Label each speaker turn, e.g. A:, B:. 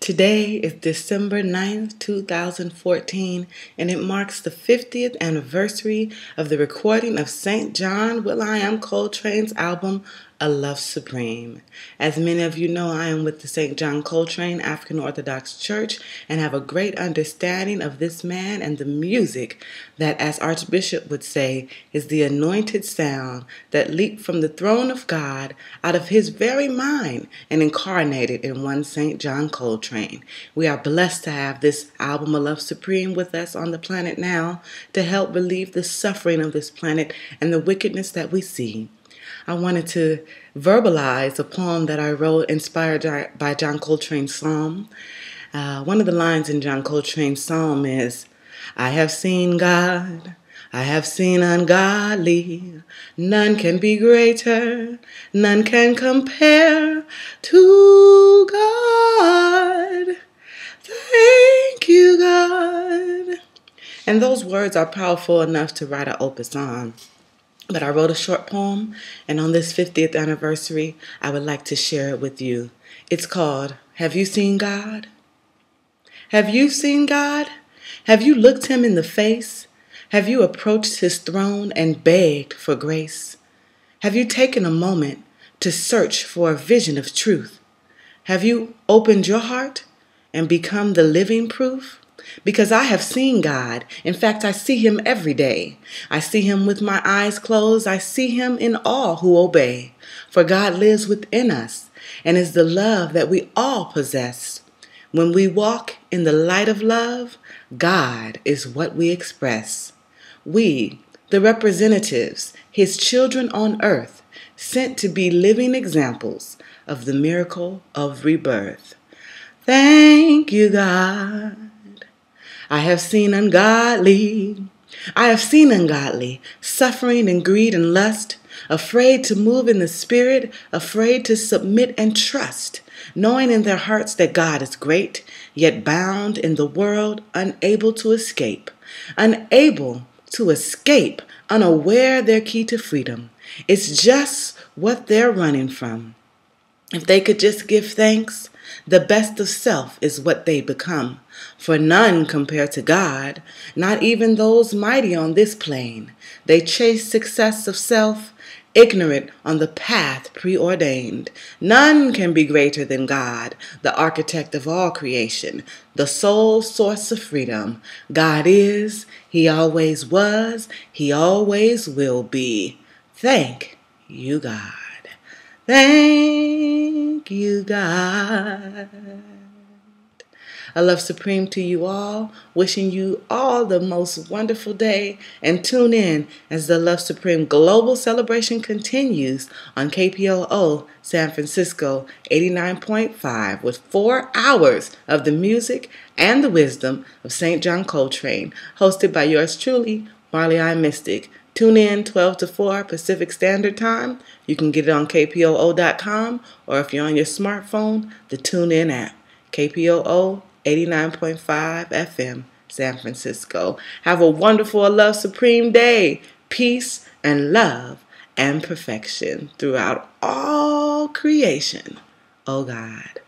A: Today is December 9th, 2014, and it marks the 50th anniversary of the recording of St. John Will.I.am Coltrane's album, A Love Supreme. As many of you know, I am with the St. John Coltrane African Orthodox Church and have a great understanding of this man and the music that, as Archbishop would say, is the anointed sound that leaped from the throne of God out of his very mind and incarnated in one St. John Coltrane. We are blessed to have this album, A Love Supreme, with us on the planet now to help relieve the suffering of this planet and the wickedness that we see. I wanted to verbalize a poem that I wrote inspired by John Coltrane's psalm. One of the lines in John Coltrane's psalm is, I have seen God, I have seen ungodly, none can be greater, none can compare to God. Thank you, God. And those words are powerful enough to write an opus on. But I wrote a short poem, and on this 50th anniversary, I would like to share it with you. It's called, Have You Seen God? Have you seen God? Have you looked him in the face? Have you approached his throne and begged for grace? Have you taken a moment to search for a vision of truth? Have you opened your heart and become the living proof? Because I have seen God. In fact, I see him every day. I see him with my eyes closed. I see him in all who obey. For God lives within us and is the love that we all possess. When we walk in the light of love, God is what we express. We, the representatives, his children on earth, sent to be living examples of the miracle of rebirth. Thank you, God. I have seen ungodly suffering in greed and lust, afraid to move in the spirit, afraid to submit and trust, knowing in their hearts that God is great, yet bound in the world, unable to escape, unaware their key to freedom. It's just what they're running from. If they could just give thanks, the best of self is what they become. For none compare to God, not even those mighty on this plane. They chase success of self, ignorant on the path preordained. None can be greater than God, the architect of all creation, the sole source of freedom. God is, he always was, he always will be. Thank you, God. Thank you, God. A love supreme to you all, wishing you all the most wonderful day, and tune in as the Love Supreme Global Celebration continues on KPOO San Francisco 89.5 with 4 hours of the music and the wisdom of St. John Coltrane, hosted by yours truly, Marlee-I Mystic. Tune in 12 to 4 Pacific Standard Time. You can get it on KPOO.com, or if you're on your smartphone, the TuneIn app. KPOO 89.5 FM, San Francisco. Have a wonderful Love Supreme day. Peace and love and perfection throughout all creation. Oh God.